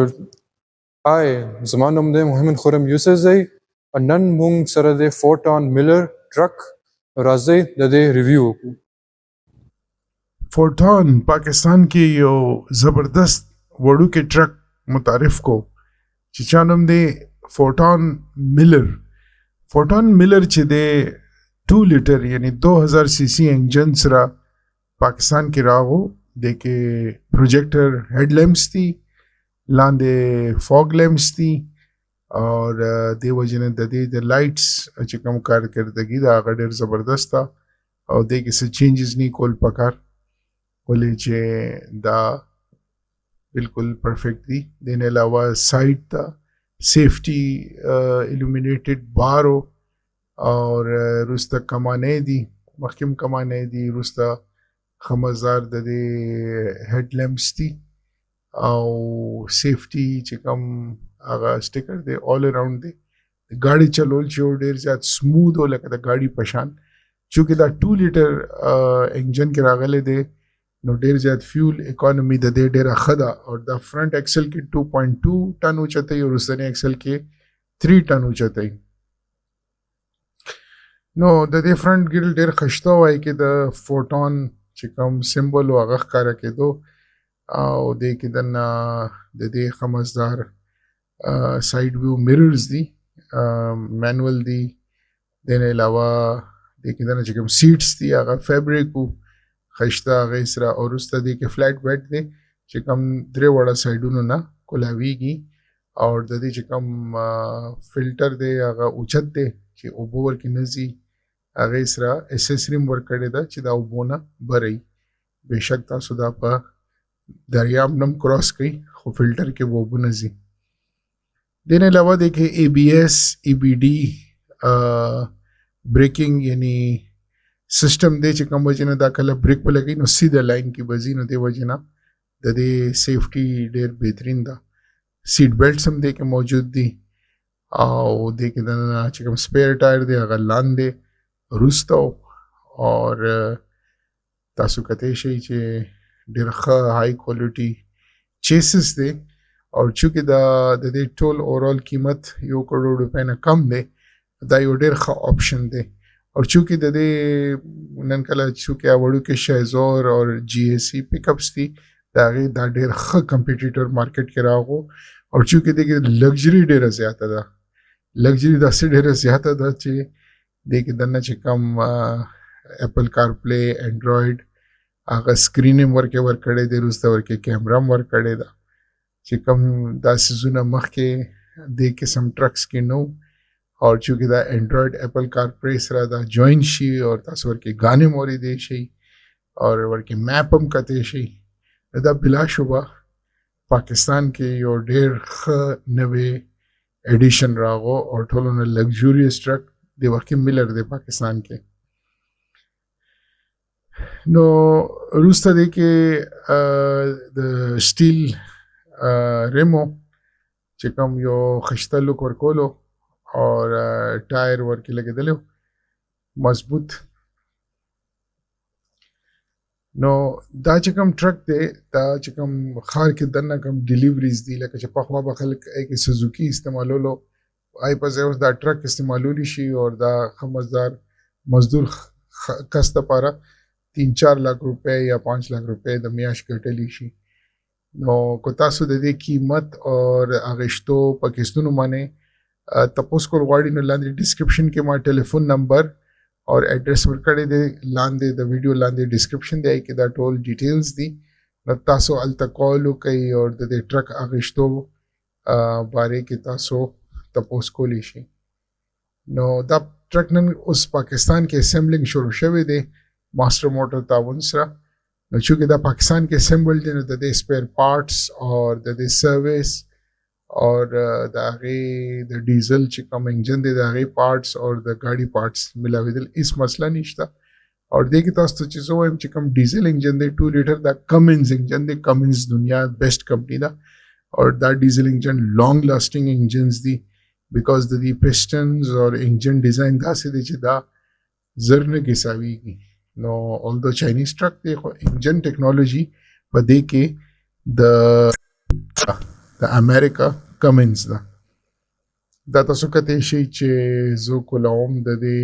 Hi, زما نوم دی محمد خرم یوسفزی او نن مونږ سره د فوټون ملر ټرک راځي د دې ریویو وکړو. فوټون پاکستان کې یو زبردست وړوکی ټرک متعارف کو چې چا نوم دی فوټون ملر. فوټون ملر چې دی 2 لیټر یعنی 2000 سی سی انجن سره پاکستان کې راغو د کې پروجیکټر هیډ لیمپس دي، لاندې فوګ لیمپس دي اور دی وجنه د دې د لایټس چې کوم کارکردګي دا هغه ډېر زبردست ده او دې کې څه چینجز نه کول پکار ولې چې دا بالکل پرفیکٹ دی. دین علاوه سائڈ تا سیفٹی ایلومینیٹڈ بارو اور رستا کمانے دی مخکم کمانے دی رستا خمزار د دې هیډ لیمپس دی او سیفٹی چې کوم هغه سټیکر دی آل اراوند دی. ګاډي چلول چې ډېر زیات سموث او لکه د ګاډي پشان چونکې دا 2 لیټر انجن کې راغلی دی نو ډېر زیات فیول اکانومي د دې ډېره ښه ده او دا فرنٹ ایکسل کې 2.2 ټن اوچتوي او وروستنی ایکسل کې 3 ټن اوچتوي. نو د دې فرنٹ ګریل ډېر ښایسته وایي کې د فوټون چې کوم سمبل و هغه ښکاره کېدو او دې کې دننه د دې ښه مزدار سایډ ویو میررز دي مینول دي. دین علاوه دې کې دننه چې کوم سیټس دي هغه فیبریک و خشته هغې سره او وروسته دې کې فلیټ بیټ دی چې کوم 3 وړه سایډونو نه کولاویږي او د دې چې کوم فلټر دی هغه اوچت دی چې اوبه ورکې نه ځي هغې سره اسیسري م ورکړې ده چې دا اوبو نه بری. بېشک تاسو دا په دریاب نه م کراس کوئ خو فلټر کې به اوبه نه ځي. دین علاوه دی کې ای بی ایس ای بی ډي بریکنګ یعنی سسٹم دی چې کوم وجې نه دا کله بریک په لګوي نو سیده لاین کې به ځي نو دې وجې نه د دې سیفټي ډېر بهترین ده. سیټ بیلټس هم دې کې موجود دي او دې کې دننه چې کوم سپیر ټایر دی هغه لاندې وروسته اور تاسو کتی شئ چې ډېر ښه های کوالټي چیسس دی او چونکې دا د دې ټول اوورال قیمت 1 کروڑ روپۍ نه کم دی دا یو ډېر ښه آپشن دی اور چونکې د دې نن کله چونکې وړوکې شایزور اور جی اے سی پک اپس دي د هغې دا ډېر ښه کمپیټیټر مارکیټ کې راغو اور چونکې دې کې لګژري ډېره زیاته ده لګژري داسې ډېره زیاته ده چې دې کې دننه چې کوم اپل کار پلی انډرایډ هغه سکرین هم ورکړی دی وروسته ورکې کیمرا هم ورکړې ده چې کوم دا سیزونه مخکې دې قسم ټرکس کې نه اور چونکې دا انډرایډ اپل کار پلی سره دا جوائن شي اور تاسو ورکې غانې هم اورېدی شئ اور ورکې میپ هم کتی شئ دا بلا شبه پاکستان کې یو ډېر ښه نوی ایډیشن راغو او ټولو نه لګژوریس ټرک د وخت کې ملر دی پاکستان کې. نو وروسته دی کې د سټیل ریمو چې کوم یو ښایسته لوک ورکولو اور ټایر ورکې لګېدلی مضبوط. نو دا چې کوم ټرک دی دا چې کوم ښار کې دننه کوم ډیلیوریز دي لکه چې پخوا به خلک کې سوزوکي استعمالولو آی په ځای اوس دا ټرک استعمالولی شي اور دا ښه مزدار مزدور کس دپاره 3-4 लाख روپۍ یا 5 लाख روپۍ د میاشت ګټلی شي. نو که تاسو د دې قیمت اور اغېشتو په قسطونو باندې تپوس کول غواړي نو لاندې ډسکرپشن کې ما ټلیفون نمبر اور ایڈریس ورکړی دی لاندې د ویډیو لاندې ډسکرپشن دی کې دا ټول ډیټیلز دي نو تاسو هلته کال وکئ اور د دې ټرک اغېشتو بارے کې تاسو تپوس کولی شئ. نو دا ټرک نن اوس پاکستان کې اسمبلنګ شروع شوی دی ماسټر موټر تعاون سره نو چونکې دا پاکستان کې اسمبل دی نو د دې سپیر پارټس اور د دې سروس اور د هغې د ډیزل چې کوم انجن دی د هغې پارټس اور د ګاډي پارټس ملاوېدل هېڅ مسله نشته اور دې کې تاسو ته چې زه وایم چې کوم ډیزل انجن دی 2 لیټر دا کمنز انجن دی. کمنز دنیا بیسټ کمپنی ده اور دا ډیزل انجن لانګ لاسټینګ انجنز دي بیکاز د دې پسټنز اور انجن ډیزاین داسې دی چې دا زر نه ګساویږي. نو although چاینیز ټرک دی خو انجن ټیکنالوژي په دې کې د د امریکا کمنز ده. دا تاسو کته شي چې زه کولوم د دې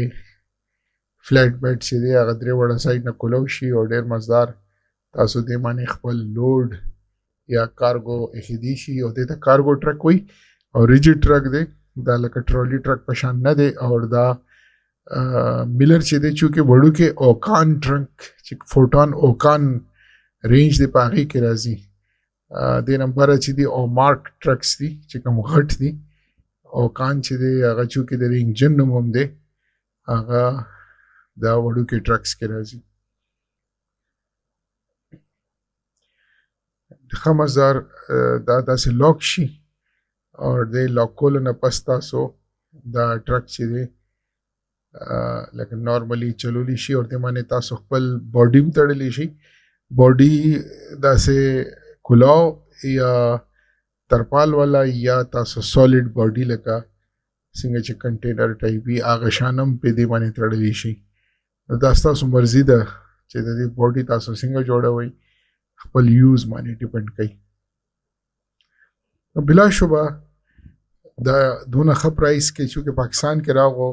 فلیټ بیټ چې دی هغه درې وړه سایډ نه کولو شي او ډېر مزدار تاسو دې باندې خپل لوډ یا کارګو ایښودی شي او دې ته کارګو ټرک وایي او ریجډ ټرک دی دا لکه ټرولي ټرک په شان نه دی او دا میلر چې دی چونکې وړوکی اوکان ټرک چې فوټون اوکان رینج دی په هغې کې راځي دې نمبره چې دی او مارک ټرکس دي چې کوم غټ دي اوکان چې دی هغه چونکې د انجن نوم هم دی هغه دا وړوکی ټرکس کې راځي. ښه مزدار دا داسې لاک شي او د لاک کولو نه پس تاسو دا ټرک چې دی لکه نارملی چلولی شي او دې باندې تاسو خپل باډي هم تړلی شي. باډي داسې کلاو یا ترپال والا یا تاسو سالډ باډي لکه څنګه چې کنټینر ټایپ وي هغه شان هم په دې باندې تړلی شي. دا ستاسو مرضي ده چې د دې باډي تاسو څنګه جوړوئ خپل یوز باندې ډیپنډ کوي. بلا شبه دا دونه ښه پرایس کې چې پاکستان کې راغو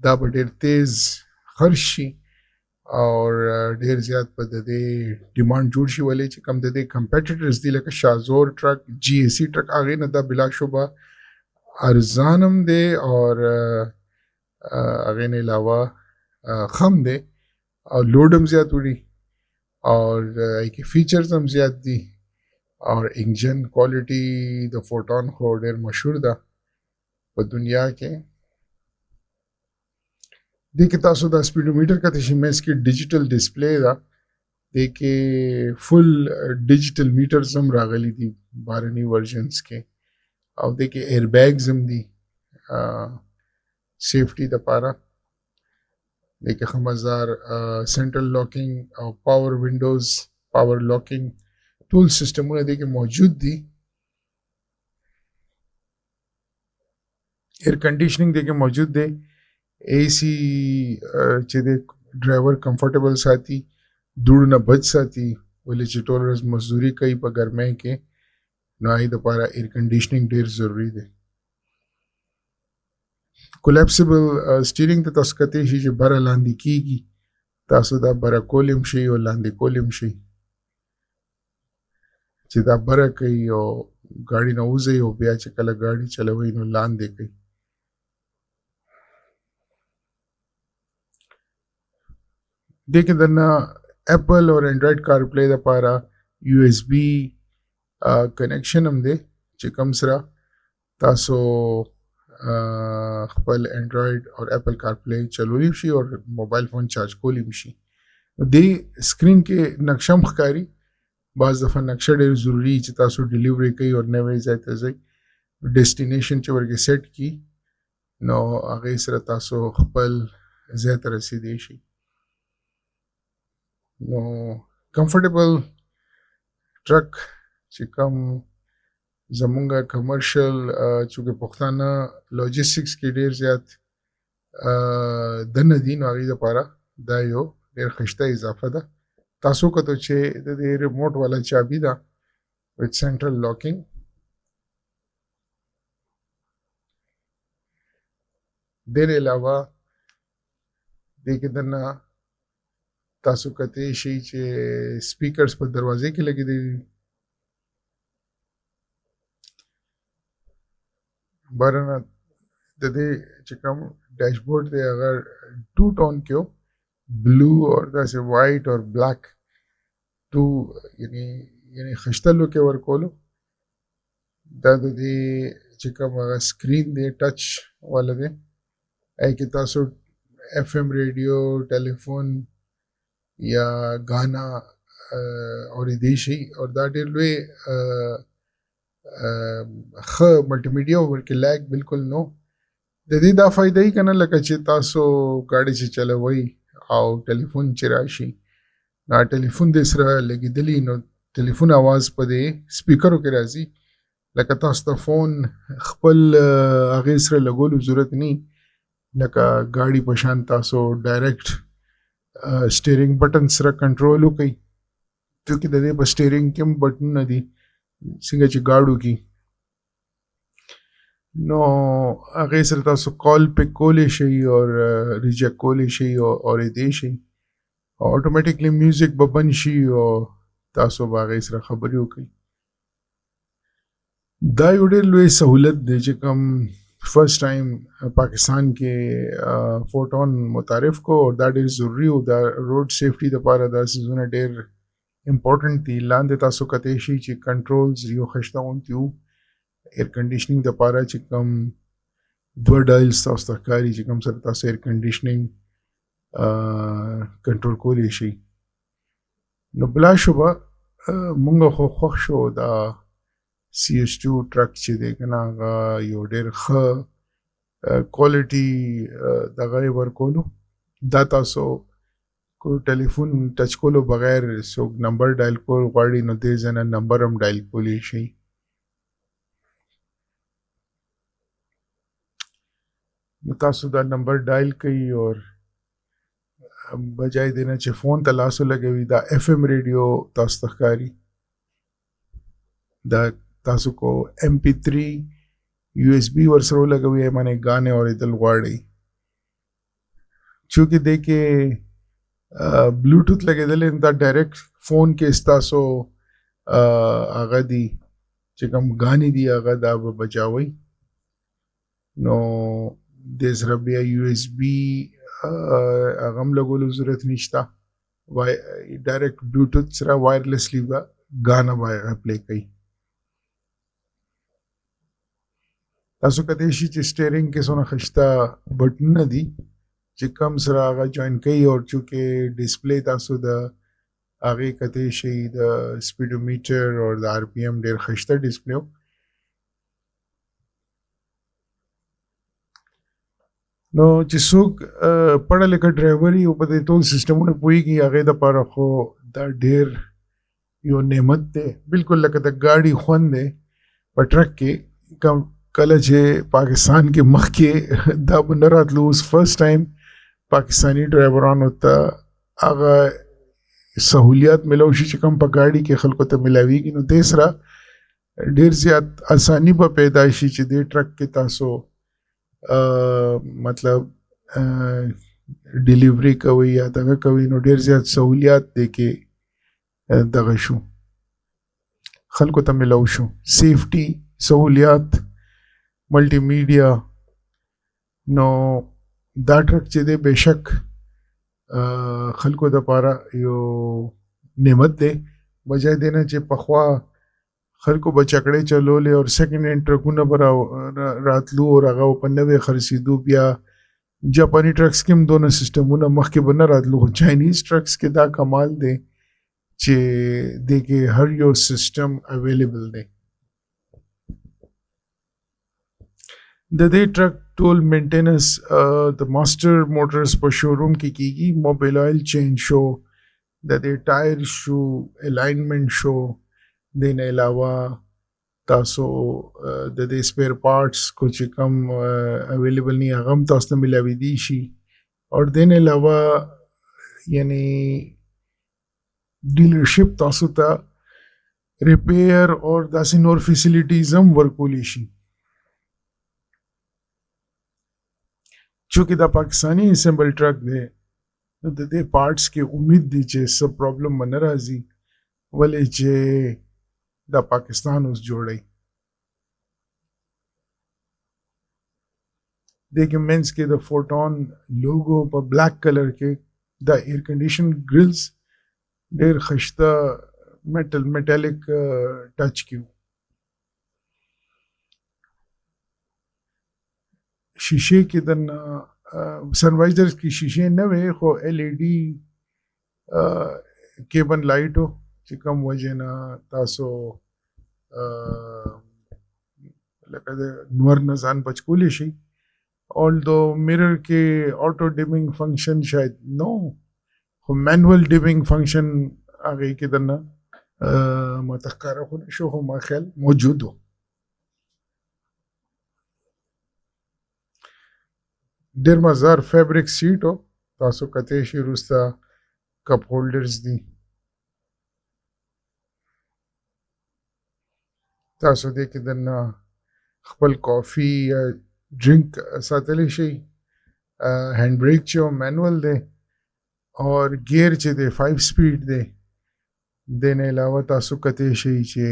دا به ډېر تیز خرج شي او ډېر زیات په د دې ډیمانډ جوړ شي ولې چې کوم د دې کمپیټیټرز دي لکه شازور ټرک جی ای سی ټرک هغې نه دا بلا شبه ارزان هم دی اور هغې نه علاوه خم دی او لوډ هم زیات وړي اور کې فیچرز هم زیات دي اور انجن کوالټي د فوټون خو ډېر مشهور ده په دنیا کې. دې کې تاسو دا سپیډومیټر کته شي مېنس کې ډیجیټل ډسپلی ده دې کې فل ډیجیټل میټرز هم راغلي دي بارني ورژنز کې او دې کې ایر بیگز هم دي سیفټي دپاره. دې کې ښه مزدار سینټرل لاکینګ او پاور وینډوز پاور لاکینګ ټول سیسټمونه دې کې موجود دي. ایر کنډیشنینګ دې کې موجود دی. اے سی چې د ډرایور کمفرټیبل ساتي دوړو نه بچ ساتي ولې چې ټول ورځ مزدوري کوي په ګرمۍ کې نو هغې دپاره ایر کنډیشنینګ ډېر ضروري دی. کولیپسیبل سټیرینګ ته تاسو کتی شي چې بره لاندې کیږي تاسو دا بره کولی هم شي او لاندې کولی هم شي چې دا بره کوي او ګاډي نه وځئ او بیا چې کله ګاډي چلوئ نو لاندې کوي. دې کې دنه اپل او انډرایډ کار پلی دپاره یو ایس بي کنیکشن هم دی چې کوم سره تاسو خپل انډرایډ او اپل کار پلی چلولی شي او موبایل فون چارج کولی هم شي. دې سکرین کې نقشه هم ښکاري بعض دفعه نقشه ډېر ضروري چې تاسو ډیلیوري کوي او نوی ځای ته ځئ ډیسټینیشن چې ورکې سیټ کي نو هغې سره تاسو خپل ځای ته رسیدی شي. نو کمفرټیبل ټرک چې کوم زمونږه کمرشل چونکې پښتانه لاجسټکس کې ډېر زیات دننه دي نو هغې دپاره دا یو ډېر ښایسته اضافه ده. تاسو کتو چې د دې ریموټ والا چابي ده وت سینټرل لاکینګ. دیر علاوه دې کې دننه تاسو کتی شي چې سپیکرز په دروازې کې لګېدلي دي. بارنه د دې چې کوم ډیشبورډ دی هغه ټو ټون کې و بلو اور داسې وایټ اور بلیک ټو یعنی ښایسته لوک یې ورکولو. دا د دې چې کوم هغه سکرین دی ټچ والا دی هغې کې تاسو ایف ایم ریډیو ټلیفون یا غانا اوریدی شي او دا ډېر لوی ښه ملټي میډیا ورکې لیګ بالکل نو. د دې دا فایده یې که نه لکه چې تاسو ګاډي چې چلوئ او ټلیفون چې راشي دا ټلیفون دې سره لګېدلي نو ټلیفون اواز په دې سپیکرو کې راځي لکه تاسو ته فون خپل هغې سره لګولو ضرورت نه لکه ګاډي په شان تاسو ډایرکټ سټیرینګ بټن سره کنټرول وکړئ چونکې د دې په سټیرینګ کې هم بټنونه دي څنګه چې ګاډو کې نو هغې سره تاسو کال پک کولی شئ او ریجیکټ کولی شئ او اورېدی شئ او اټومیټیکلی میوزیک به بند شي او تاسو به هغې سره خبرې وکړئ. دا یو ډېر لوی سهولت دی چې کوم فرست ټایم پاکستان کې فوټون متعارف کو او دا ډېر ضروري و. دا روډ سیفټي دپاره دا څیزونه ډېر امپورټنټ دي. لاندې تاسو کتی شئ چې کنټرولز یو ښایسته غوندې وو. ایر کنډیشنینګ دپاره چې کوم 2 ډایلز تاسو ته ښکاري چې کوم سره تاسو ایر کنډیشنینګ کنټرول کولی شئ. نو بلا شبه مونږ خو خوښ شو دا CS2 ټرک چې دی که نه هغه یو ډېر ښه کوالټي دغه یې ورکولو. دا تاسو کو ټلیفون ټچ کولو بغیر څوک نمبر ډایل کول غواړي نو دې ځای نه نمبر هم ډایل کولی شئ. نو تاسو دا نمبر ډایل کوئ اور بجای دی نه چې فون ته لاس ولګوي دا FM ریډیو تاسو ته ښکاري. دا تاسو کو MP3 USB ورسره ولګوي باندې غانې اورېدل غواړئ. چونکې دې کې بلوټوث لګېدلی دا ډایرکټ فون کې ستاسو هغه دي چې کوم غانې دي هغه دا به بجاوئ. نو دې سره بیا USB هغه هم لګولو ضرورت نشته. ډایرکټ بلوټوث سره وایرلیسلی به غانه به هغه پلی کوي. تاسو کتی شي چې سټیرینګ کې څونه ښایسته بټنونه دي چې کم سره هغه جوین کوي او چونکې ډسپلی تاسو د هغې کتی شئ د سپیډومیټر او د RPM ډېر ښایسته ډسپلی و. نو چې څوک پړه لیکه ډرایور وي او په دې ټول سیسټمونه پوهېږي هغې دپاره خو دا ډېر یو نعمت دی. بلکل لکه د ګاډي خوند دی په ټرک کې کله چې پاکستان کې مخکې دا به نه راتلو. اوس فرست ټایم پاکستاني ډرایورانو ته هغه سهولیات ملو شي چې کوم په ګاډي کې خلکو ته ملاویږي. نو دې سره ډېر زیات اساني به پیدا شي چې دې ټرک کې تاسو مطلب ډیلیوري کوي یا دغه کوي نو ډېر زیات سهولیات دی کې دغه شو خلکو ته ملو شو. سیفټي سهولیات ملټي میډیا. نو دا ټرک چې دی بېشک خلکو دپاره یو نعمت دی. بجای دی نه چې پخوا خلکو به چکړې چلولې او سیکنډ هینډ ټرکونه به راتلو او هغه په نوې خرڅېدو. بیا جاپاني ټرکس کې هم دونه سیسټمونه مخکې به نه راتلو. خو چاینیز ټرکس کې دا کمال دی چې دې کې هر یو سیسټم اویلیبل دی. د دې ټرک ټول مینټیننس د ماسټر موټرز په شوروم کې کیږي. موبایل آیل چینج شو، د دې ټایر شو، الاینمنٹ شو. دې نه علاوه تاسو د دې سپیر پارټس کو چې کم اویلیبل نه هغه هم تاسو ته ملاویدي شي. اور دې نه علاوه یعنی ډیلرشپ تاسو ته ریپیر اور داسې نور فیسیلیټیز هم ورکولی شي. چونکې دا پاکستانی اسمبل ټرک دی نو د دې پارټس کې امید دی چې څه پرابلم به نه راځي ولې چې دا پاکستان اوس جوړی. دې کې منځ کې د فوټون لوګو په بلیک کلر کې دا ایر کنډیشن ګرلز ډېر ښایسته میټالیک ټچ کیو. شیشې کې د سنوایزر کې شیشې نه وې خو LED کیبن لایټ و چې کوم وجې نه تاسو لکه د نور نه ځان بچ کولی شئ. although mirror کې auto dimming function شاید نو خو manual dimming function هغې کې دنه ماته ښکاره خو نه شو خو ما خیال موجود و. ډېر مزدار فیبریک سیټ و. تاسو کتی شئ وروسته کپ هولډرز دي. تاسو دې کې دنه خپل کافي یا ډرینک ساتلی شي. هینډ بریک چې مینوال دی اور ګیر چې دی 5 سپیډ دی. د نه علاوه تاسو کته شي چې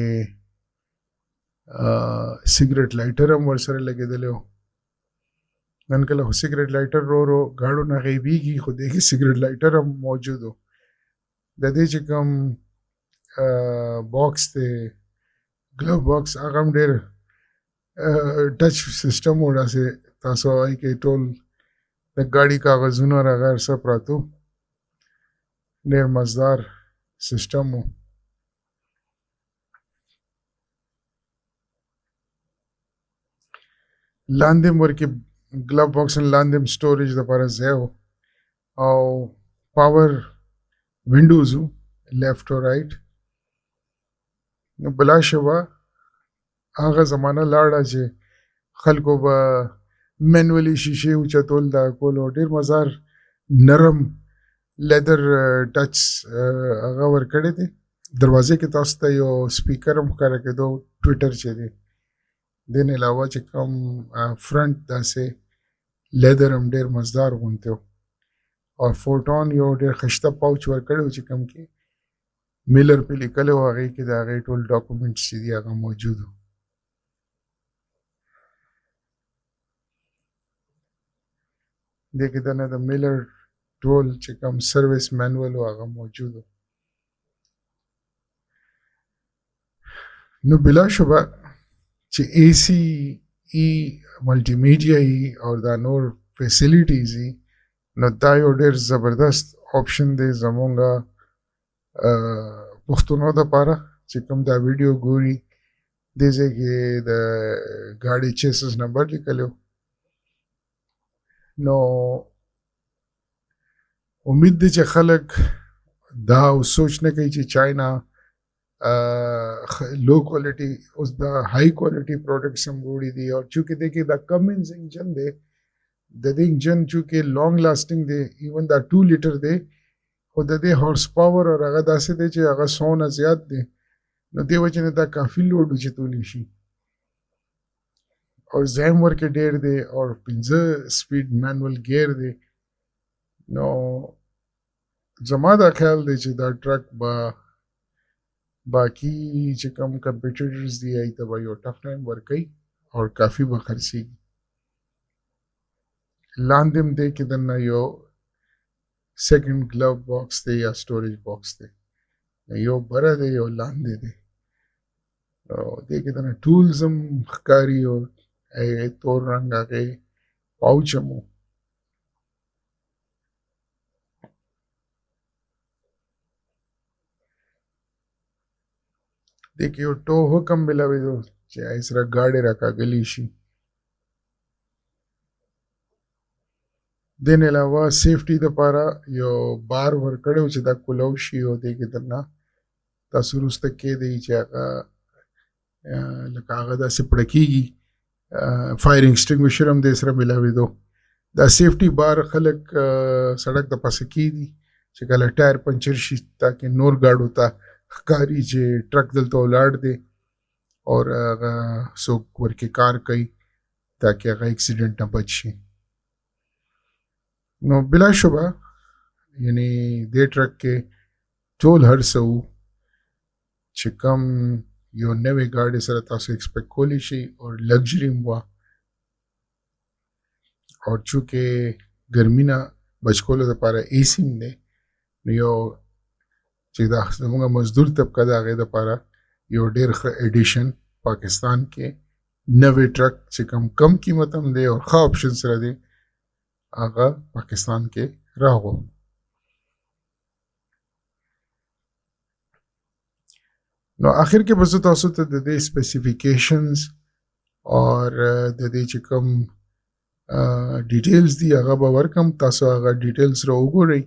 سیګریټ لایټر هم ورسره لګېدلی و. نن کله خو سیګریټ لایټر رو ګاډو نه غیبیږي، خو دغه سیګریټ لایټر هم موجود و. د دې چې کوم باکس دی ګلو باکس هغه هم ډېر ټچ سیسټم و، داسې تاسو وایي کې ټول د ګاډي کاغذونه او هغه هر څه پراته و. ډېر مزدار سیسټم و. لاندې هم ورکې ګلو باکس لاندې هم سټوریج دپاره ځای و او پاور وینډوز و لیفټ او رایټ. نو بلا شبه هغه زمانه لاړه چې خلکو به مینولی شیشې اوچتول دا کول او ډېر مزار نرم لیدر ټچ هغه ورکړی دی. دروازې کې تاسو ته یو سپیکر هم ښکاره کېدو ټویټر چې دی. دې نه علاوه چې کوم فرنټ داسې لیدر هم ډېر مزدار غوندې و او فوټون یو ډېر ښایسته پاوچ ورکړی و چې کوم کې میلر پې لیکلی و، هغې کې د هغې ټول ډاکومنټس چې دي هغه موجود و. دې کې دنه د میلر ټول چې کوم سروس مینوال و هغه موجود و. نو بلا شبه چې اے سی ای ملټي میډیا ای او دا نور فیسیلیټیز ای، نو دا یو ډېر زبردست آپشن دی زمونږه پښتنو دپاره چې کوم دا ویډیو ګوري. دې ځای کې د ګاډي چیسز نمبر لیکلی و. نو امید دی چې خلک دا سوچ نه کوي چې چاینا لو کوالټي اوس دا هائی کوالټي پروډکټس هم وړي دي. او چونکې دی کې دا کمنز انجن دی، د دې انجن چونکې لانګ لاسټینګ دی، ایون دا 2 لیټر دی، خو د دې هارس پاور او هغه داسې دی چې هغه 100 نه زیات دی. نو دې وجې نه دا کافي لوډ اوچتولی شي او ځای هم ورکې ډېر دی او 15 سپیډ مینوال ګیر دی. نو زما دا خیال دی چې دا ټرک به باقي چې کوم کمپیټیټرز دي هغې ته به یو ټف ټایم ورکوي او کافي به خرڅېږي. لاندې هم دی کې دننه یو سیکنډ ګلو باکس دی یا سټوریج باکس دی، یو بره دی یو لاندې دی. او دې کې دننه ټولز هم ښکاري او هغې تور رنګ هغې پاوچ هم و. دې کې یو ټو حکم ملاوېدو چې هغې سره ګاډی راکاږلی شي. دې نه علاوه سیفټي دپاره یو بار ورکړی و چې دا کولو شي او دې کې دننه تاسو وروسته کېدی چې هغه لکه هغه داسې پړکېږي. فایر ایکسټینګویشر هم دې سره ملاوېدو. دا سیفټي بار خلک سړک د پاسه کېږدي چې کله ټایر پنچر شي تاکې نور ګاډو ته ښکاري چې ټرک دلته ولاړ دی او هغه څوک ورکې کار کوي تاکې هغه اکسیډنټ نه بچ شي. نو بلا شبه یعنی دې ټرک کې ټول هر څه و چې کوم یو نوې ګاډي سره تاسو ایکسپیکټ کولی شئ او لګژري هم وه. او چونکې ګرمي نه بچ کولو دپاره اے سی هم دی، نو یو چې دا زموږ مزدور طبقه د هغې دپاره یو ډېر ښه ایډیشن پاکستان کې نوې ټرک چې کم قیمت هم دی او ښه آپشن سره دی هغه پاکستان کې راغو. نو آخر کې به زه تاسو ته د دې سپیسیفیکیشنز اور د دې چې کوم ډیټیلز دي هغه به ورکم. تاسو هغه ډیټیلز را وګورئ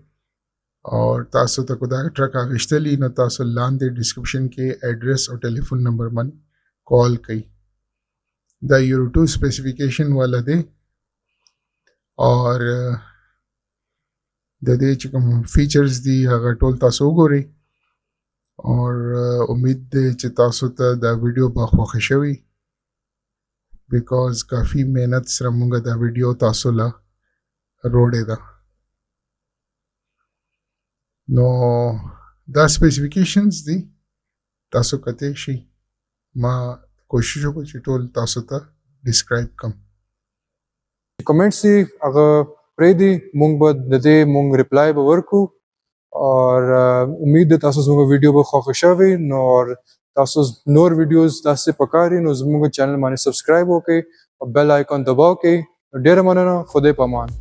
او تاسو ته کو دا ټرک اخیستلی نو تاسو لاندې ډسکرپشن کې ایډریس او ټلیفون نمبر باندې کال کړئ. دا یورو 2 سپیسیفیکیشن والا دی اور د دې چې کوم فیچرز دي هغه ټول تاسو وګورئ اور امید دی چې تاسو ته دا ویډیو به خوښه شوي. بیکاز کافی مهنت سره مونږ دا ویډیو تاسو له روړې ده. نو دا سپیسیفیکیشنز دي، تاسو کته شي ما کوشش وکړم چې ټول تاسو ته ډسکرایب کړم. کمنټس دي هغه پرې دي، مونږ به د دې مونږ ریپلای به ورکو اور امید ده تاسو زموږ ویډیو به خوښ شوي نو اور تاسو نور ویډیوز تاسو پکاري نو زموږ چینل باندې سبسکرایب وکړئ او بیل آیکن دباو کړئ. ډیره مننه، خدای پامان.